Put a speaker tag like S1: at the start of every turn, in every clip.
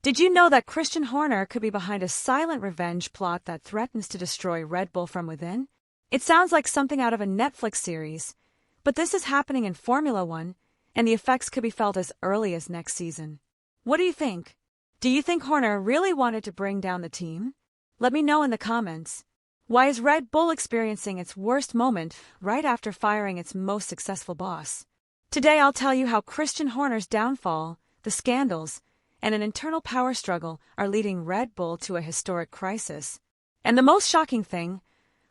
S1: Did you know that Christian Horner could be behind a silent revenge plot that threatens to destroy Red Bull from within? It sounds like something out of a Netflix series, but this is happening in Formula One, and the effects could be felt as early as next season. What do you think? Do you think Horner really wanted to bring down the team? Let me know in the comments. Why is Red Bull experiencing its worst moment right after firing its most successful boss? Today I'll tell you how Christian Horner's downfall, the scandals, and an internal power struggle are leading Red Bull to a historic crisis. And the most shocking thing,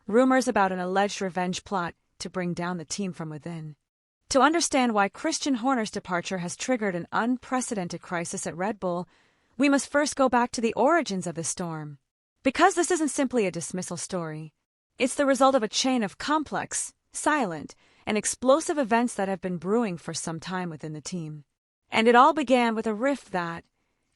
S1: rumors about an alleged revenge plot to bring down the team from within. To understand why Christian Horner's departure has triggered an unprecedented crisis at Red Bull, we must first go back to the origins of the storm. Because this isn't simply a dismissal story. It's the result of a chain of complex, silent, and explosive events that have been brewing for some time within the team. And it all began with a rift that,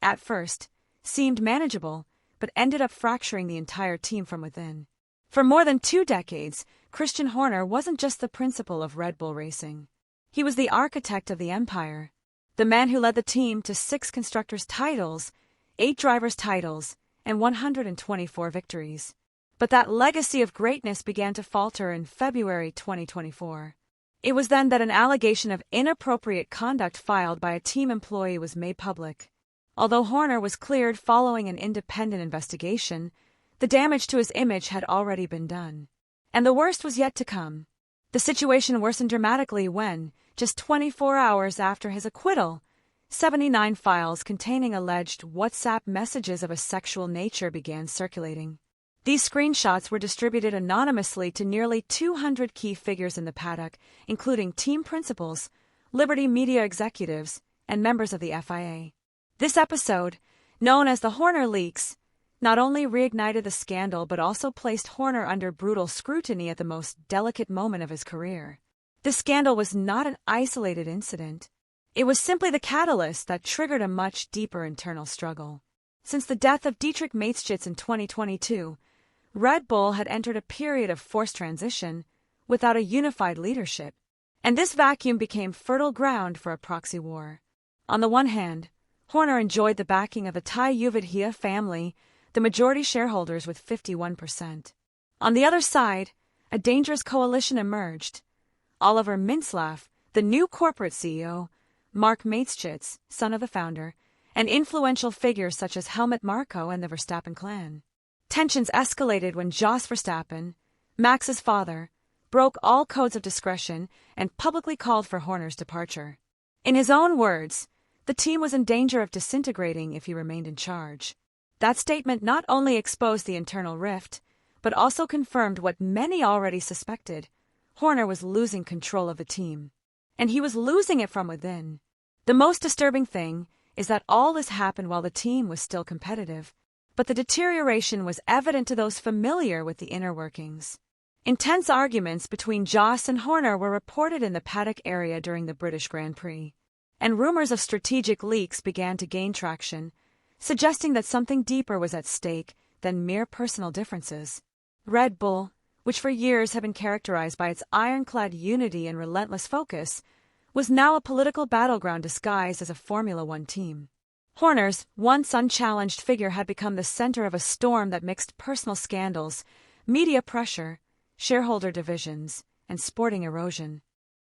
S1: at first, seemed manageable, but ended up fracturing the entire team from within. For more than 2 decades, Christian Horner wasn't just the principal of Red Bull Racing. He was the architect of the empire, the man who led the team to 6 constructors' titles, 8 drivers' titles, and 124 victories. But that legacy of greatness began to falter in February 2024. It was then that an allegation of inappropriate conduct filed by a team employee was made public. Although Horner was cleared following an independent investigation, the damage to his image had already been done. And the worst was yet to come. The situation worsened dramatically when, just 24 hours after his acquittal, 79 files containing alleged WhatsApp messages of a sexual nature began circulating. These screenshots were distributed anonymously to nearly 200 key figures in the paddock, including team principals, Liberty Media executives, and members of the FIA. This episode, known as the Horner Leaks, not only reignited the scandal but also placed Horner under brutal scrutiny at the most delicate moment of his career. This scandal was not an isolated incident. It was simply the catalyst that triggered a much deeper internal struggle. Since the death of Dietrich Mateschitz in 2022, Red Bull had entered a period of forced transition without a unified leadership, and this vacuum became fertile ground for a proxy war. On the one hand, Horner enjoyed the backing of the Thai Yuvidhya family, the majority shareholders with 51%. On the other side, a dangerous coalition emerged. Oliver Mintzlaff, the new corporate CEO, Mark Mateschitz, son of the founder, and influential figures such as Helmut Marko and the Verstappen clan. Tensions escalated when Jos Verstappen, Max's father, broke all codes of discretion and publicly called for Horner's departure. In his own words, the team was in danger of disintegrating if he remained in charge. That statement not only exposed the internal rift, but also confirmed what many already suspected. Horner was losing control of the team. And he was losing it from within. The most disturbing thing is that all this happened while the team was still competitive. But the deterioration was evident to those familiar with the inner workings. Intense arguments between Jos and Horner were reported in the paddock area during the British Grand Prix. And rumors of strategic leaks began to gain traction, suggesting that something deeper was at stake than mere personal differences. Red Bull, which for years had been characterized by its ironclad unity and relentless focus, was now a political battleground disguised as a Formula One team. Horner's once unchallenged figure had become the center of a storm that mixed personal scandals, media pressure, shareholder divisions, and sporting erosion.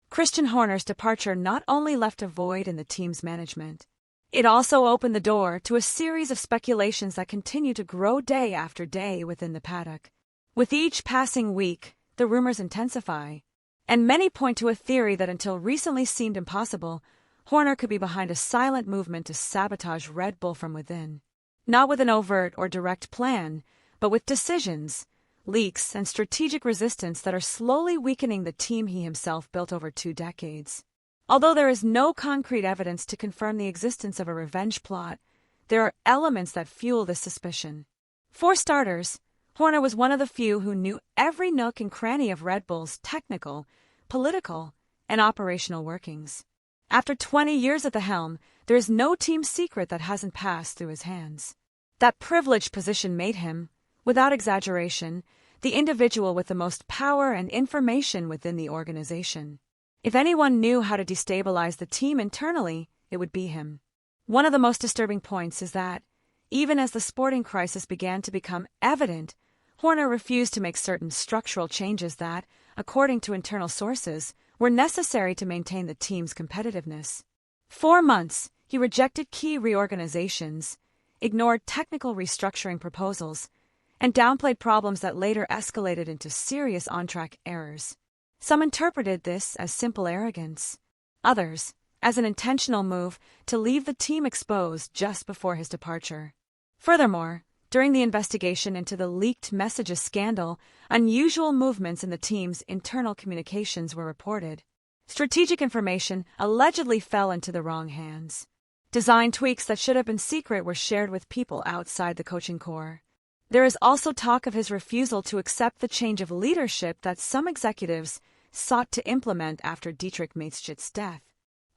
S1: Christian Horner's departure not only left a void in the team's management, it also opened the door to a series of speculations that continue to grow day after day within the paddock. With each passing week, the rumors intensify, and many point to a theory that until recently seemed impossible, Horner could be behind a silent movement to sabotage Red Bull from within. Not with an overt or direct plan, but with decisions, leaks, and strategic resistance that are slowly weakening the team he himself built over 2 decades. Although there is no concrete evidence to confirm the existence of a revenge plot, there are elements that fuel this suspicion. For starters, Horner was one of the few who knew every nook and cranny of Red Bull's technical, political, and operational workings. After 20 years at the helm, there is no team secret that hasn't passed through his hands. That privileged position made him, without exaggeration, the individual with the most power and information within the organization. If anyone knew how to destabilize the team internally, it would be him. One of the most disturbing points is that, Even as the sporting crisis began to become evident, Horner refused to make certain structural changes that, according to internal sources, were necessary to maintain the team's competitiveness. 4 months, he rejected key reorganizations, ignored technical restructuring proposals, and downplayed problems that later escalated into serious on-track errors. Some interpreted this as simple arrogance, others as an intentional move to leave the team exposed just before his departure. Furthermore, during the investigation into the leaked messages scandal, unusual movements in the team's internal communications were reported. Strategic information allegedly fell into the wrong hands. Design tweaks that should have been secret were shared with people outside the coaching corps. There is also talk of his refusal to accept the change of leadership that some executives sought to implement after Dietrich Mateschitz' death.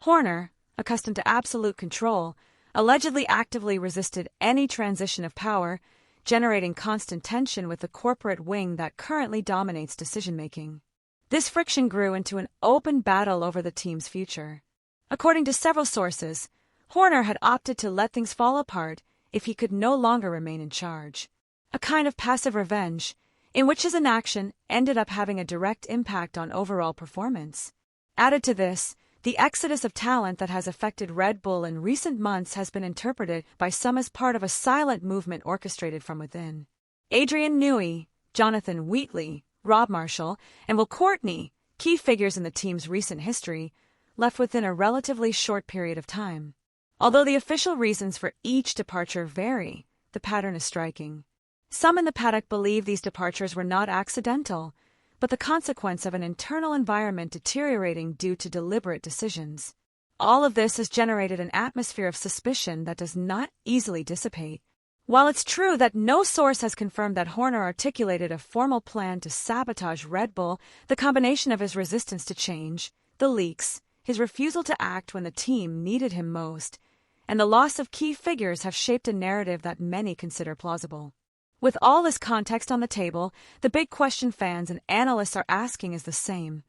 S1: Horner, accustomed to absolute control, allegedly actively resisted any transition of power, generating constant tension with the corporate wing that currently dominates decision-making. This friction grew into an open battle over the team's future. According to several sources, Horner had opted to let things fall apart if he could no longer remain in charge. A kind of passive revenge, in which his inaction ended up having a direct impact on overall performance. Added to this, the exodus of talent that has affected Red Bull in recent months has been interpreted by some as part of a silent movement orchestrated from within. Adrian Newey, Jonathan Wheatley, Rob Marshall, and Will Courtney, key figures in the team's recent history, left within a relatively short period of time. Although the official reasons for each departure vary, the pattern is striking. Some in the paddock believe these departures were not accidental, but the consequence of an internal environment deteriorating due to deliberate decisions. All of this has generated an atmosphere of suspicion that does not easily dissipate. While it's true that no source has confirmed that Horner articulated a formal plan to sabotage Red Bull, the combination of his resistance to change, the leaks, his refusal to act when the team needed him most, and the loss of key figures have shaped a narrative that many consider plausible. With all this context on the table, the big question fans and analysts are asking is the same.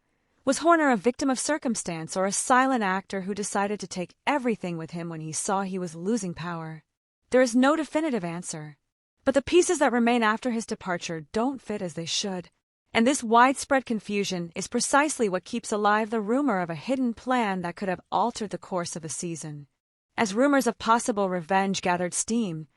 S1: Was Horner a victim of circumstance or a silent actor who decided to take everything with him when he saw he was losing power? There is no definitive answer. But the pieces that remain after his departure don't fit as they should. And this widespread confusion is precisely what keeps alive the rumor of a hidden plan that could have altered the course of the season. As rumors of possible revenge gathered steam,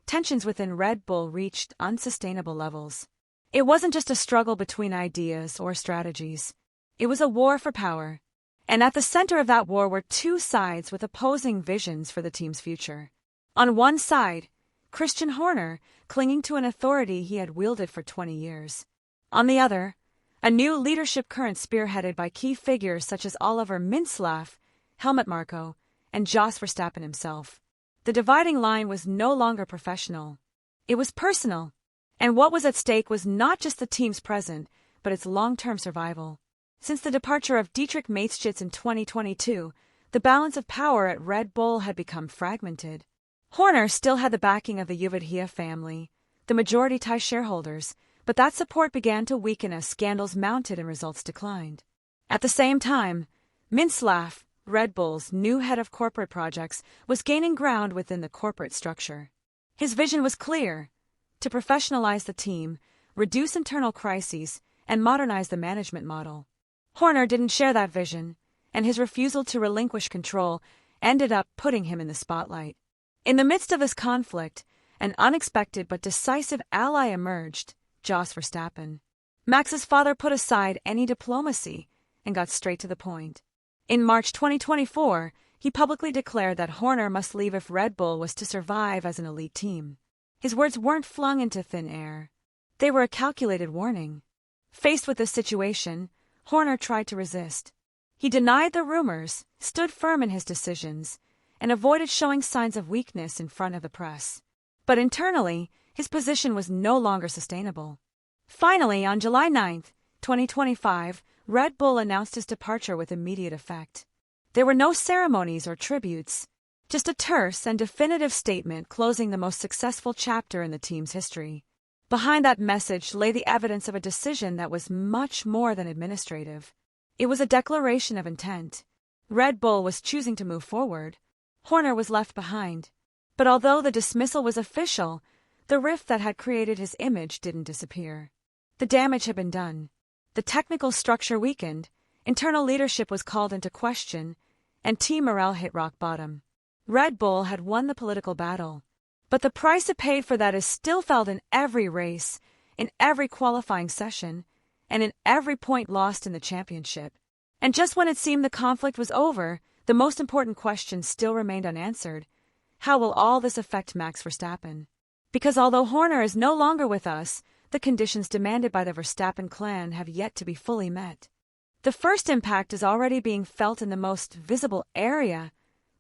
S1: tensions within Red Bull reached unsustainable levels. It wasn't just a struggle between ideas or strategies. It was a war for power. And at the center of that war were two sides with opposing visions for the team's future. On one side, Christian Horner, clinging to an authority he had wielded for 20 years. On the other, a new leadership current spearheaded by key figures such as Oliver Mintzlaff, Helmut Marko, and Jos Verstappen himself. The dividing line was no longer professional. It was personal, and what was at stake was not just the team's present, but its long-term survival. Since the departure of Dietrich Mateschitz in 2022, the balance of power at Red Bull had become fragmented. Horner still had the backing of the Juvidhia family, the majority Thai shareholders, but that support began to weaken as scandals mounted and results declined. At the same time, Mintzlaff, Red Bull's new head of corporate projects, was gaining ground within the corporate structure. His vision was clear: to professionalize the team, reduce internal crises, and modernize the management model. Horner didn't share that vision, and his refusal to relinquish control ended up putting him in the spotlight. In the midst of this conflict, an unexpected but decisive ally emerged: Jos Verstappen. Max's father put aside any diplomacy and got straight to the point. In March 2024, he publicly declared that Horner must leave if Red Bull was to survive as an elite team. His words weren't flung into thin air. They were a calculated warning. Faced with this situation, Horner tried to resist. He denied the rumors, stood firm in his decisions, and avoided showing signs of weakness in front of the press. But internally, his position was no longer sustainable. Finally, on July 9, 2025, Red Bull announced his departure with immediate effect. There were no ceremonies or tributes, just a terse and definitive statement closing the most successful chapter in the team's history. Behind that message lay the evidence of a decision that was much more than administrative. It was a declaration of intent. Red Bull was choosing to move forward. Horner was left behind. But although the dismissal was official, the rift that had created his image didn't disappear. The damage had been done. The technical structure weakened, internal leadership was called into question, and team morale hit rock bottom. Red Bull had won the political battle, but the price it paid for that is still felt in every race, in every qualifying session, and in every point lost in the championship. And just when it seemed the conflict was over, the most important question still remained unanswered. How will all this affect Max Verstappen? Because although Horner is no longer with us, the conditions demanded by the Verstappen clan have yet to be fully met. The first impact is already being felt in the most visible area,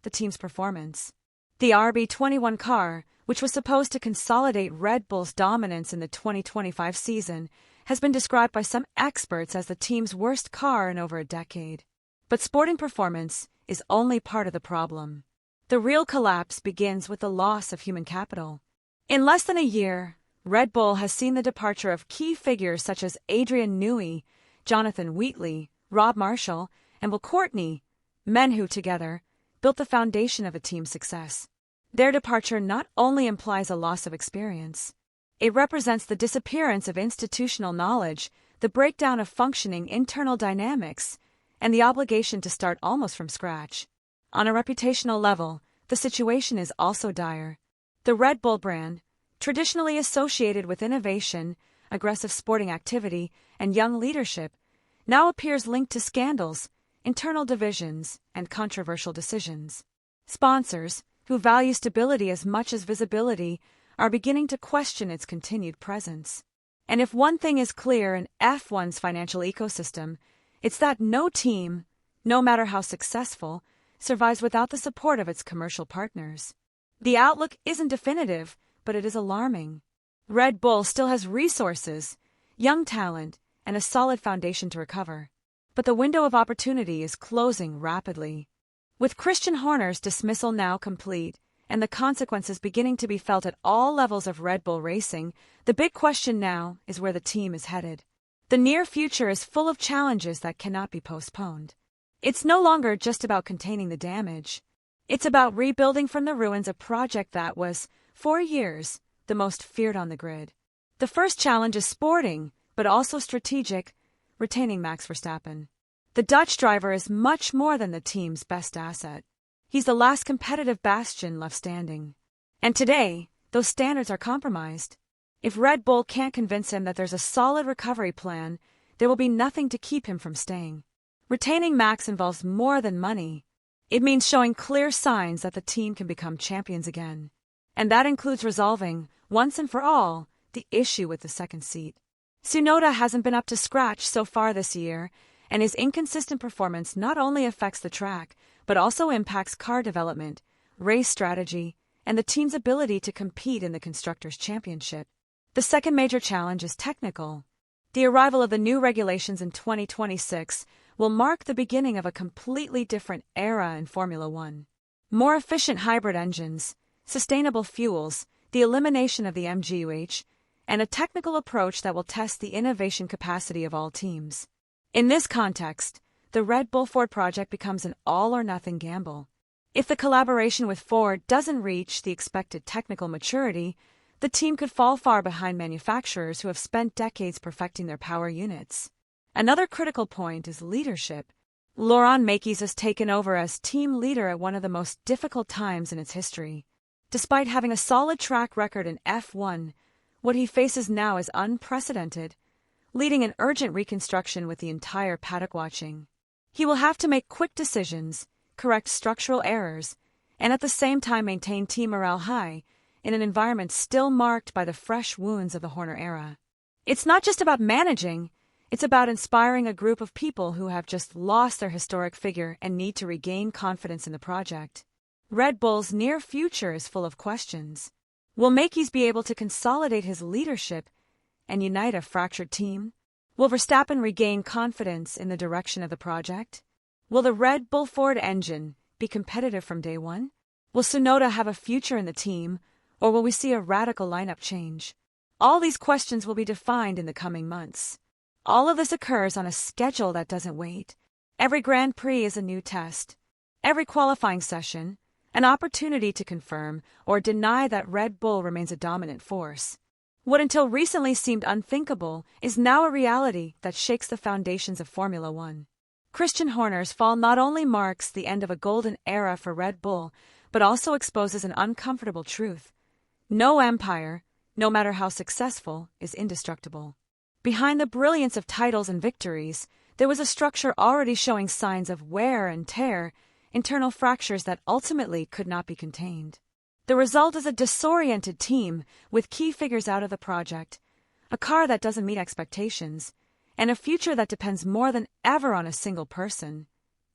S1: the team's performance. The RB21 car, which was supposed to consolidate Red Bull's dominance in the 2025 season, has been described by some experts as the team's worst car in over a decade. But sporting performance is only part of the problem. The real collapse begins with the loss of human capital. In less than a year, Red Bull has seen the departure of key figures such as Adrian Newey, Jonathan Wheatley, Rob Marshall, and Will Courtney, men who, together, built the foundation of the team's success. Their departure not only implies a loss of experience, it represents the disappearance of institutional knowledge, the breakdown of functioning internal dynamics, and the obligation to start almost from scratch. On a reputational level, the situation is also dire. The Red Bull brand, traditionally associated with innovation, aggressive sporting activity, and young leadership, now appears linked to scandals, internal divisions, and controversial decisions. Sponsors, who value stability as much as visibility, are beginning to question its continued presence. And if one thing is clear in F1's financial ecosystem, it's that no team, no matter how successful, survives without the support of its commercial partners. The outlook isn't definitive, but it is alarming. Red Bull still has resources, young talent, and a solid foundation to recover. But the window of opportunity is closing rapidly. With Christian Horner's dismissal now complete, and the consequences beginning to be felt at all levels of Red Bull racing, the big question now is where the team is headed. The near future is full of challenges that cannot be postponed. It's no longer just about containing the damage. It's about rebuilding from the ruins a project that was, for years, the most feared on the grid. The first challenge is sporting, but also strategic, retaining Max Verstappen. The Dutch driver is much more than the team's best asset. He's the last competitive bastion left standing. And today, those standards are compromised. If Red Bull can't convince him that there's a solid recovery plan, there will be nothing to keep him from staying. Retaining Max involves more than money. It means showing clear signs that the team can become champions again. And that includes resolving, once and for all, the issue with the second seat. Tsunoda hasn't been up to scratch so far this year, and his inconsistent performance not only affects the track, but also impacts car development, race strategy, and the team's ability to compete in the Constructors' Championship. The second major challenge is technical. The arrival of the new regulations in 2026 will mark the beginning of a completely different era in Formula One. More efficient hybrid engines, sustainable fuels, the elimination of the MGUH, and a technical approach that will test the innovation capacity of all teams. In this context, the Red Bull Ford project becomes an all-or-nothing gamble. If the collaboration with Ford doesn't reach the expected technical maturity, the team could fall far behind manufacturers who have spent decades perfecting their power units. Another critical point is leadership. Laurent Mekies has taken over as team leader at one of the most difficult times in its history. Despite having a solid track record in F1, what he faces now is unprecedented, leading an urgent reconstruction with the entire paddock watching. He will have to make quick decisions, correct structural errors, and at the same time maintain team morale high in an environment still marked by the fresh wounds of the Horner era. It's not just about managing, it's about inspiring a group of people who have just lost their historic figure and need to regain confidence in the project. Red Bull's near future is full of questions. Will Mekies be able to consolidate his leadership and unite a fractured team? Will Verstappen regain confidence in the direction of the project? Will the Red Bull Ford engine be competitive from day one? Will Tsunoda have a future in the team, or will we see a radical lineup change? All these questions will be defined in the coming months. All of this occurs on a schedule that doesn't wait. Every Grand Prix is a new test. Every qualifying session, an opportunity to confirm or deny that Red Bull remains a dominant force. What until recently seemed unthinkable is now a reality that shakes the foundations of Formula One. Christian Horner's fall not only marks the end of a golden era for Red Bull, but also exposes an uncomfortable truth. No empire, no matter how successful, is indestructible. Behind the brilliance of titles and victories, there was a structure already showing signs of wear and tear, internal fractures that ultimately could not be contained. The result is a disoriented team with key figures out of the project, a car that doesn't meet expectations, and a future that depends more than ever on a single person,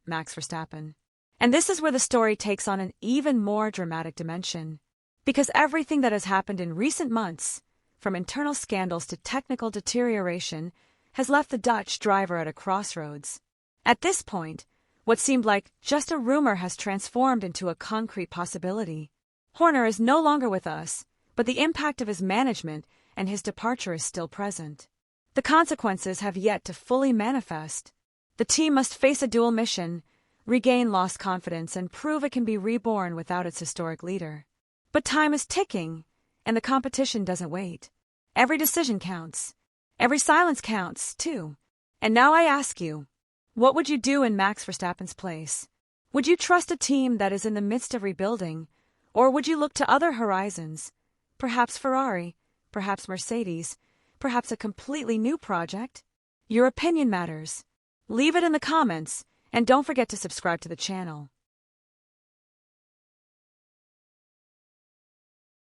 S1: Max Verstappen. And this is where the story takes on an even more dramatic dimension. Because everything that has happened in recent months, from internal scandals to technical deterioration, has left the Dutch driver at a crossroads. At this point, what seemed like just a rumor has transformed into a concrete possibility. Horner is no longer with us, but the impact of his management and his departure is still present. The consequences have yet to fully manifest. The team must face a dual mission, regain lost confidence and prove it can be reborn without its historic leader. But time is ticking, and the competition doesn't wait. Every decision counts. Every silence counts, too. And now I ask you, what would you do in Max Verstappen's place? Would you trust a team that is in the midst of rebuilding, or would you look to other horizons? Perhaps Ferrari, perhaps Mercedes, perhaps a completely new project? Your opinion matters. Leave it in the comments, and don't forget to subscribe to the channel.